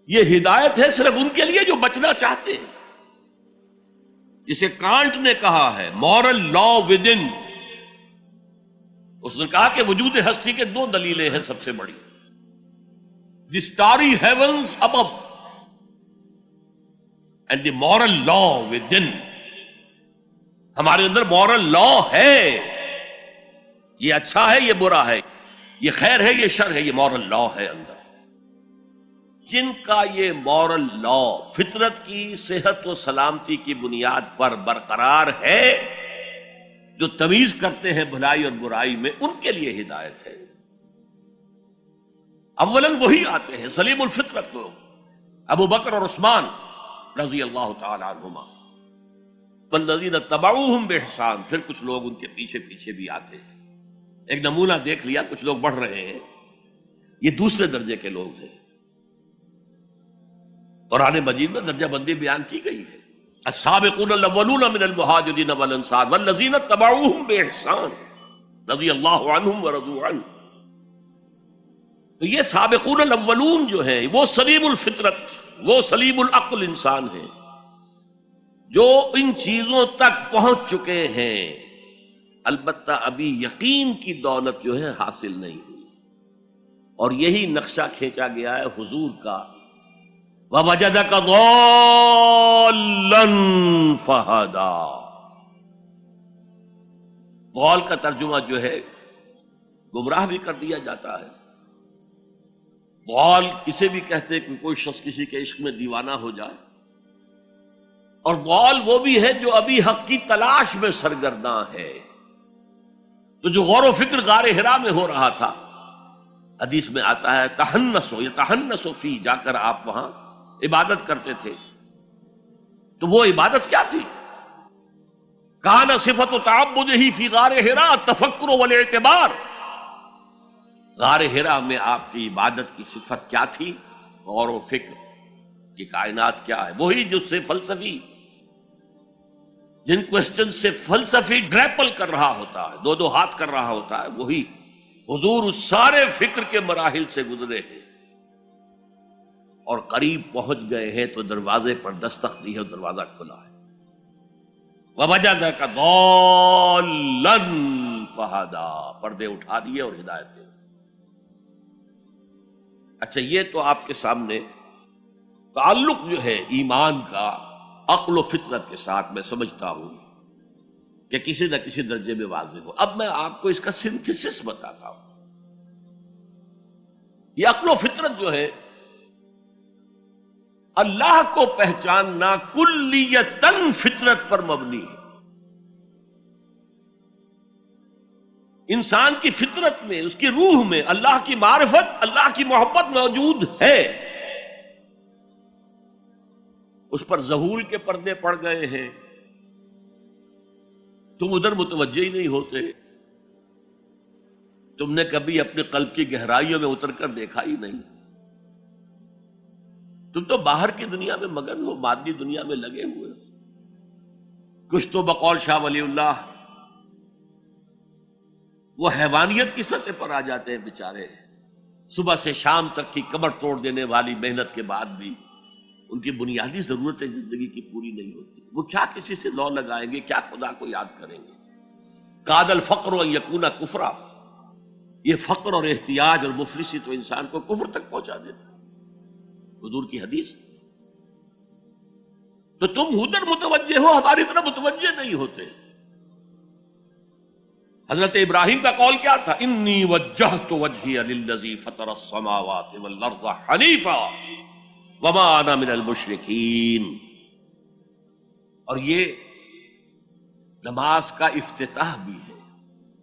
یہ ہدایت ہے صرف ان کے لیے جو بچنا چاہتے ہیں. جسے کانٹ نے کہا ہے مورل لا ود ان. اس نے کہا کہ وجود ہستی کے دو دلیلیں ہیں سب سے بڑی. The starry heavens above and the moral law within. ہمارے اندر مورل لا ہے. یہ اچھا ہے، یہ برا ہے، یہ خیر ہے، یہ شر ہے، یہ مورل لا ہے اندر. جن کا یہ مورل لا فطرت کی صحت و سلامتی کی بنیاد پر برقرار ہے، جو تمیز کرتے ہیں بھلائی اور برائی میں، ان کے لیے ہدایت ہے. اولاً وہی آتے ہیں سلیم الفطرت لوگ، ابو بکر اور عثمان رضی اللہ تعالی عنہما، والذین اتبعوہم بإحسان. پھر کچھ لوگ ان کے پیچھے پیچھے بھی آتے ہیں. ایک نمونہ دیکھ لیا، کچھ لوگ بڑھ رہے ہیں، یہ دوسرے درجے کے لوگ ہیں. قرآن مجید میں درجہ بندی بیان کی گئی ہے. السابقون الاولون من المہاجرین والانصار والذین اتبعوہم بإحسان رضی اللہ عنہم ورضوا عنہ. تو یہ سابقون الاولون جو ہیں وہ سلیم الفطرت، وہ سلیم العقل انسان ہیں جو ان چیزوں تک پہنچ چکے ہیں. البتہ ابھی یقین کی دولت جو ہے حاصل نہیں ہوئی، اور یہی نقشہ کھینچا گیا ہے حضور کا وَوَجَدَكَ ضَالًّا فَهَدَىٰ. ضال کا ترجمہ جو ہے گمراہ بھی کر دیا جاتا ہے. ضال اسے بھی کہتے ہیں کہ کوئی شخص کسی کے عشق میں دیوانہ ہو جائے، اور ضال وہ بھی ہے جو ابھی حق کی تلاش میں سرگرداں ہے. تو جو غور و فکر غار حرا میں ہو رہا تھا، حدیث میں آتا ہے تحنسو یتحنسو فی، جا کر آپ وہاں عبادت کرتے تھے. تو وہ عبادت کیا تھی؟ کان صفت تعبدہ فی غار حرا التفکر والاعتبار. غار حرا میں آپ کی عبادت کی صفت کیا تھی؟ غور و فکر کہ کائنات کیا ہے. وہی جس سے فلسفی، جن کوسچن سے فلسفی گریپل کر رہا ہوتا ہے، دو دو ہاتھ کر رہا ہوتا ہے، وہی حضور اس سارے فکر کے مراحل سے گزرے ہیں اور قریب پہنچ گئے ہیں. تو دروازے پر دستک دی ہے، دروازہ کھلا ہے. وَوَجَدَكَ ضَالًّا فَهَدَىٰ. پردے اٹھا دیے اور ہدایت دے. اچھا، یہ تو آپ کے سامنے تعلق جو ہے ایمان کا عقل و فطرت کے ساتھ میں سمجھتا ہوں کہ کسی نہ کسی درجے میں واضح ہو. اب میں آپ کو اس کا سنتھسس بتاتا ہوں. یہ عقل و فطرت جو ہے اللہ کو پہچاننا کلیتاً فطرت پر مبنی ہے. انسان کی فطرت میں، اس کی روح میں اللہ کی معرفت، اللہ کی محبت موجود ہے. اس پر ظہول کے پردے پڑ گئے ہیں، تم ادھر متوجہ ہی نہیں ہوتے. تم نے کبھی اپنے قلب کی گہرائیوں میں اتر کر دیکھا ہی نہیں. تم تو باہر کی دنیا میں مگن ہو، مادی دنیا میں لگے ہوئے. کچھ تو بقول شاہ ولی اللہ وہ حیوانیت کی سطح پر آ جاتے ہیں بیچارے. صبح سے شام تک کی کمر توڑ دینے والی محنت کے بعد بھی ان کی بنیادی ضرورتیں زندگی کی پوری نہیں ہوتی. وہ کیا کسی سے لو لگائیں گے، کیا خدا کو یاد کریں گے. کاد الفقر ان یکون کفرا. یہ فقر اور احتیاج اور مفلسی تو انسان کو کفر تک پہنچا دیتا. حضور کی حدیث. تو تم ادھر متوجہ ہو، ہماری طرح متوجہ نہیں ہوتے. حضرت ابراہیم کا قول کیا تھا؟ انی وجہت وجہی للذی فطر السماوات والارض حنیفا وما انا من المشرکین. اور یہ نماز کا افتتاح بھی ہے.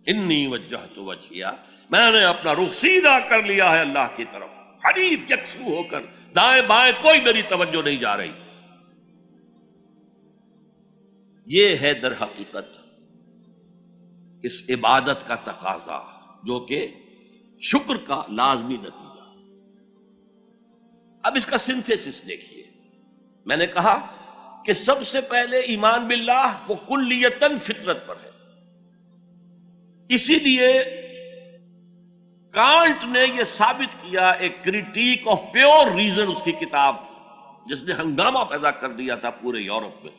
انی وجہت وجہی، میں نے اپنا رخ سیدھا کر لیا ہے اللہ کی طرف، حنیف یکسو ہو کر، دائیں بائیں کوئی میری توجہ نہیں جا رہی. یہ ہے در حقیقت اس عبادت کا تقاضا، جو کہ شکر کا لازمی نتیجہ. اب اس کا سنتھیسس دیکھیے. میں نے کہا کہ سب سے پہلے ایمان باللہ وہ کلیتاً فطرت پر ہے. اسی لیے کانٹ نے یہ ثابت کیا، ایک کریٹیک آف پیور ریزن، اس کی کتاب جس نے ہنگامہ پیدا کر دیا تھا پورے یورپ میں.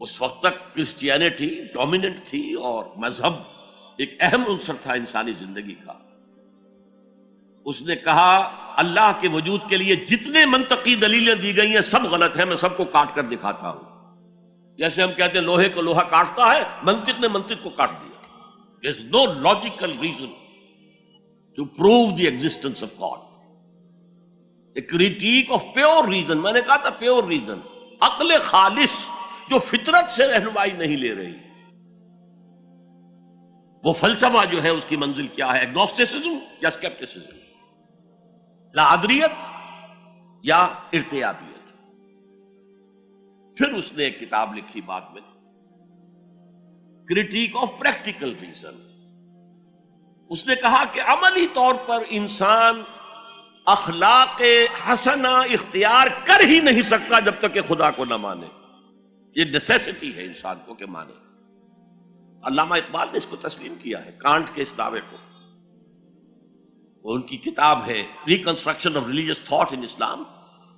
اس وقت تک کرسچینٹی ڈومیننٹ تھی اور مذہب ایک اہم عنصر تھا انسانی زندگی کا. اس نے کہا اللہ کے وجود کے لیے جتنے منطقی دلیلیں دی گئی ہیں سب غلط ہیں، میں سب کو کاٹ کر دکھاتا ہوں. جیسے ہم کہتے ہیں لوہے کو لوہا کاٹتا ہے، منطق نے منطق کو کاٹ دیا. There is no logical reason to prove the existence of God. A critique of pure reason، میں نے کہا تھا پیور ریزن، عقل خالص جو فطرت سے رہنمائی نہیں لے رہی. وہ فلسفہ جو ہے اس کی منزل کیا ہے؟ ایگنوسٹسزم یا اسکیپٹسزم، لا ادریت یا ارتیابیت. پھر اس نے ایک کتاب لکھی بعد میں، کریٹیک آف پریکٹیکل ریزن. اس نے کہا کہ عملی طور پر انسان اخلاق حسنہ اختیار کر ہی نہیں سکتا جب تک کہ خدا کو نہ مانے. یہ نیسیسٹی ہے انسان کو کہ مانے. علامہ اقبال نے اس کو تسلیم کیا ہے، کانٹ کے اس دعوے کو. وہ ان کی کتاب ہے reconstruction of religious thought in Islam,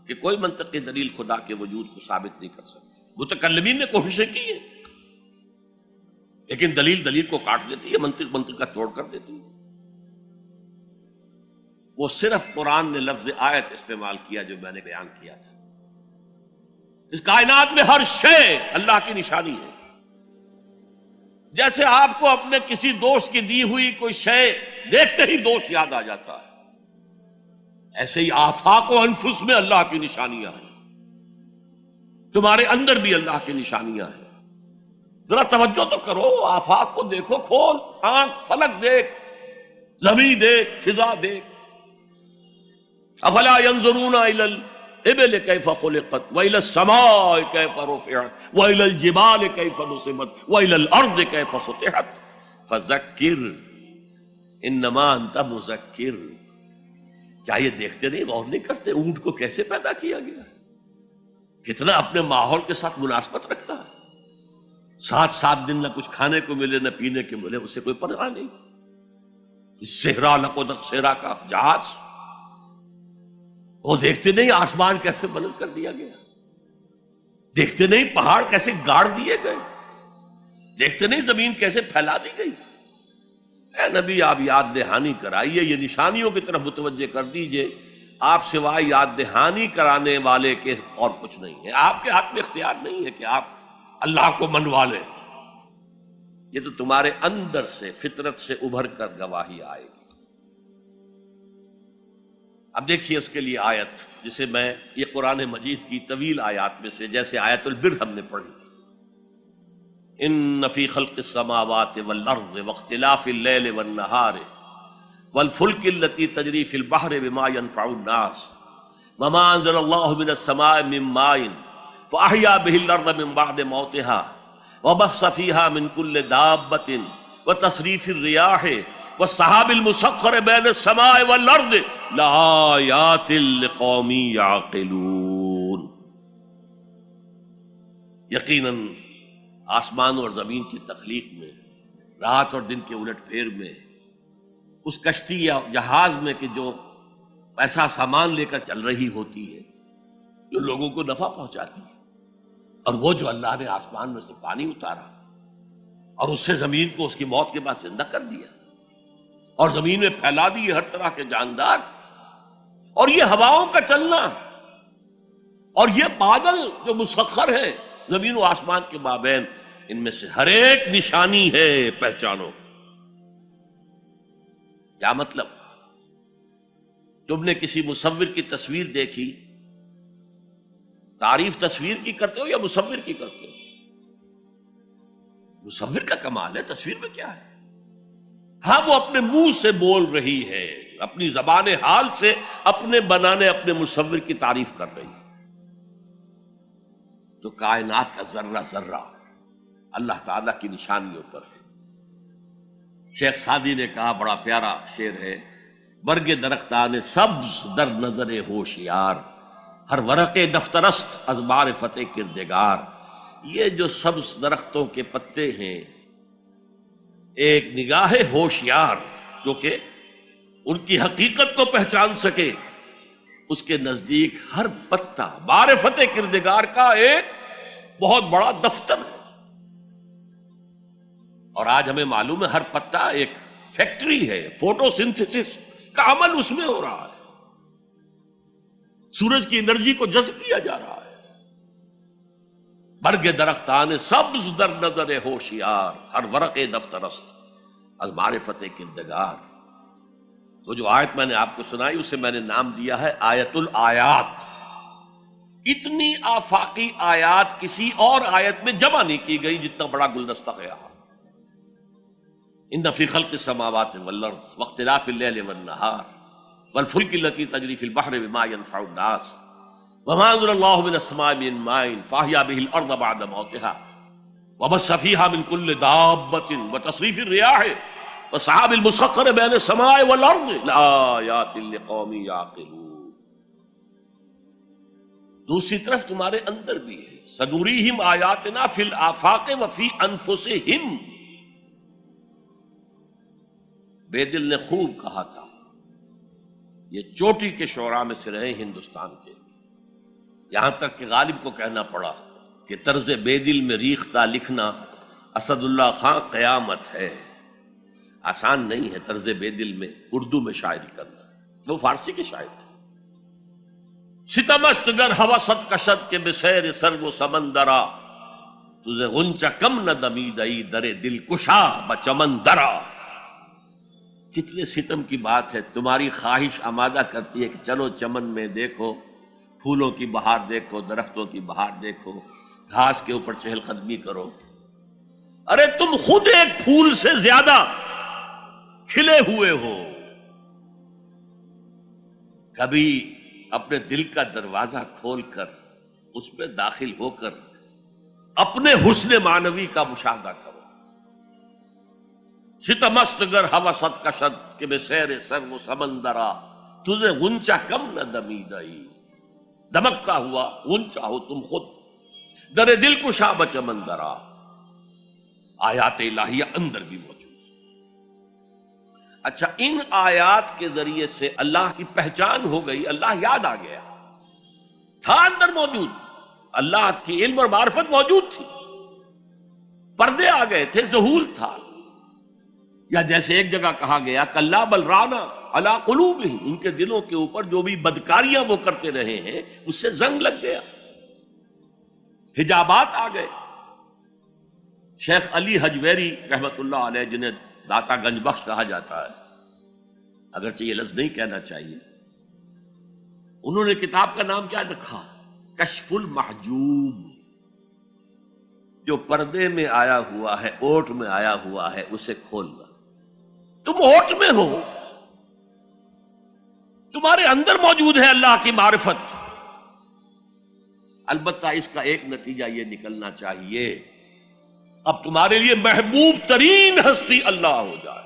کہ کوئی منطقی دلیل خدا کے وجود کو ثابت نہیں کر سکتی. متکلمین نے کوششیں کی ہیں لیکن دلیل دلیل کو کاٹ دیتی ہے، منطق منطق کا توڑ کر دیتی ہے. وہ صرف قرآن نے لفظ آیت استعمال کیا جو میں نے بیان کیا تھا. اس کائنات میں ہر شے اللہ کی نشانی ہے. جیسے آپ کو اپنے کسی دوست کی دی ہوئی کوئی شے دیکھتے ہی دوست یاد آ جاتا ہے، ایسے ہی آفاق و انفس میں اللہ کی نشانیاں ہیں. تمہارے اندر بھی اللہ کی نشانیاں ہیں. ذرا توجہ تو کرو، آفاق کو دیکھو، کھول آنکھ، فلک دیکھ، زمین دیکھ، فضا دیکھ. افلا ينظرون الى الابل كيف خلقت والى السماء كيف رفعت والى الجبال كيف نصبت والى الارض كيف سطحت فذكر انما انت مذکر. کیا یہ دیکھتے نہیں، غور نہیں کرتے اونٹ کو کیسے پیدا کیا گیا، کتنا اپنے ماحول کے ساتھ مناسبت رکھتا ہے. 7 دن نہ کچھ کھانے کو ملے نہ پینے کو ملے، اسے کوئی پرواہ نہیں. صحرا لقد صحرا کا جہاز، وہ دیکھتے نہیں آسمان کیسے بلند کر دیا گیا، دیکھتے نہیں پہاڑ کیسے گاڑ دیے گئے، دیکھتے نہیں زمین کیسے پھیلا دی گئی. اے نبی آپ یاد دہانی کرائیے، یہ نشانیوں کی طرف متوجہ کر دیجئے. آپ سوائے یاد دہانی کرانے والے کے اور کچھ نہیں ہے. آپ کے ہاتھ میں اختیار نہیں ہے کہ آپ اللہ کو منوا لیں. یہ تو تمہارے اندر سے فطرت سے ابھر کر گواہی آئے گی. اب دیکھیے اس کے لیے آیت، جسے میں یہ قرآن مجید کی طویل آیات میں سے، جیسے آیت البر ہم نے پڑھی تھی، ان فی خلق السماوات والارض واختلاف اللیل والنہار والفلک التي تجری فی البحر بما ينفع الناس وما انزل اللہ من السماء من ماء فاحیا به الارض من بعد موتها وبث فیہا من کل دابۃ وتصریف الریاح والسحاب المسخر بین السماء والارض لآیات لقوم یعقلون. یقیناً آسمان اور زمین کی تخلیق میں، رات اور دن کے الٹ پھیر میں، اس کشتی یا جہاز میں کہ جو ایسا سامان لے کر چل رہی ہوتی ہے جو لوگوں کو نفع پہنچاتی ہے، اور وہ جو اللہ نے آسمان میں سے پانی اتارا اور اس سے زمین کو اس کی موت کے بعد زندہ کر دیا اور زمین میں پھیلا دیے ہر طرح کے جاندار، اور یہ ہواؤں کا چلنا اور یہ بادل جو مسخر ہے زمین و آسمان کے مابین، ان میں سے ہر ایک نشانی ہے، پہچانو. کیا مطلب؟ تم نے کسی مصور کی تصویر دیکھی، تعریف تصویر کی کرتے ہو یا مصور کی کرتے ہو؟ مصور کا کمال ہے، تصویر میں کیا ہے؟ ہاں وہ اپنے منہ سے بول رہی ہے، اپنی زبان حال سے اپنے بنانے اپنے مصور کی تعریف کر رہی ہے. تو کائنات کا ذرہ ذرہ اللہ تعالیٰ کی نشانیوں پر ہے. شیخ سعدی نے کہا، بڑا پیارا شعر ہے، برگ درختان سبز در نظر ہوشیار ہر ورق دفترست از معرفت کردگار. یہ جو سبز درختوں کے پتے ہیں، ایک نگاہ ہوشیار جو کہ ان کی حقیقت کو پہچان سکے، اس کے نزدیک ہر پتا معرفت کردگار کا ایک بہت بڑا دفتر ہے۔ اور آج ہمیں معلوم ہے ہر پتا ایک فیکٹری ہے، فوٹو سنتھسس کا عمل اس میں ہو رہا ہے، سورج کی انرجی کو جذب کیا جا رہا ہے۔ برگ درختان سبز در نظر ہوشیار، ہر ورق دفتر است از معرفت کردگار۔ تو جو آیت میں نے آپ کو سنائی اسے میں نے نام دیا ہے آیت الآیات۔ اتنی آفاقی آیات کسی اور آیت میں جمع نہیں کی گئی جتنا بڑا گلدستہ ہے یہاں۔ ان فی خلق السماوات والارض واختلاف اللیل والنہار والفلک التي تجری فی البحر بما ينفع الناس وما انزل اللہ من السماء من ماء فاحیا به الارض بعد موتها وبث فیہا من کل دابۃ وتصریف الرياح والسحاب المسخر بین السماء والارض لآیات لقوم یعقلون۔ دوسری طرف تمہارے اندر بھی ہے، سنوریہم آیاتنا فی الآفاق وفی انفسہم۔ بے دل نے خوب کہا تھا، یہ چوٹی کے شعراء میں سے رہے ہندوستان کے، یہاں تک کہ غالب کو کہنا پڑا کہ طرز بے دل میں ریختہ لکھنا اسد اللہ خان قیامت ہے۔ آسان نہیں ہے طرز بے دل میں اردو میں شاعری کرنا، وہ فارسی کے شاعر تھے۔ ستمست گر ہوست کشد کے بسیر سر و سمندرا تجھے غنچہ کم نہ دمیدئی در دل کشا بچمن درا۔ کتنے ستم کی بات ہے، تمہاری خواہش آمادہ کرتی ہے کہ چلو چمن میں دیکھو، پھولوں کی بہار دیکھو، درختوں کی بہار دیکھو، گھاس کے اوپر چہل قدمی کرو۔ ارے تم خود ایک پھول سے زیادہ کھلے ہوئے ہو۔ کبھی اپنے دل کا دروازہ کھول کر اس میں داخل ہو کر اپنے حسن معنوی کا مشاہدہ کرو۔ ستمست گر ہوست کشد کہ بے سیر سر و سمندرا تجھے غنچہ کم نہ دمیدئی، دمکتا ہوا غنچہ ہو تم خود در دل کشا بچمندرا۔ آیات الہیہ اندر بھی موجود۔ اچھا، ان آیات کے ذریعے سے اللہ کی پہچان ہو گئی، اللہ یاد آ گیا، تھا اندر موجود، اللہ کی علم اور معرفت موجود تھی، پردے آ گئے تھے، ظہور تھا۔ یا جیسے ایک جگہ کہا گیا کلا بل رانا علی قلوبہم، ان کے دلوں کے اوپر جو بھی بدکاریاں وہ کرتے رہے ہیں اس سے زنگ لگ گیا، حجابات آ گئے۔ شیخ علی حجویری رحمت اللہ علیہ، جنہیں داتا گنج بخش کہا جاتا ہے، اگرچہ یہ لفظ نہیں کہنا چاہیے، انہوں نے کتاب کا نام کیا رکھا؟ کشف المحجوب۔ جو پردے میں آیا ہوا ہے، اوٹ میں آیا ہوا ہے، اسے کھولنا۔ تم اوٹ میں ہو، تمہارے اندر موجود ہے اللہ کی معرفت۔ البتہ اس کا ایک نتیجہ یہ نکلنا چاہیے، اب تمہارے لیے محبوب ترین ہستی اللہ ہو جائے۔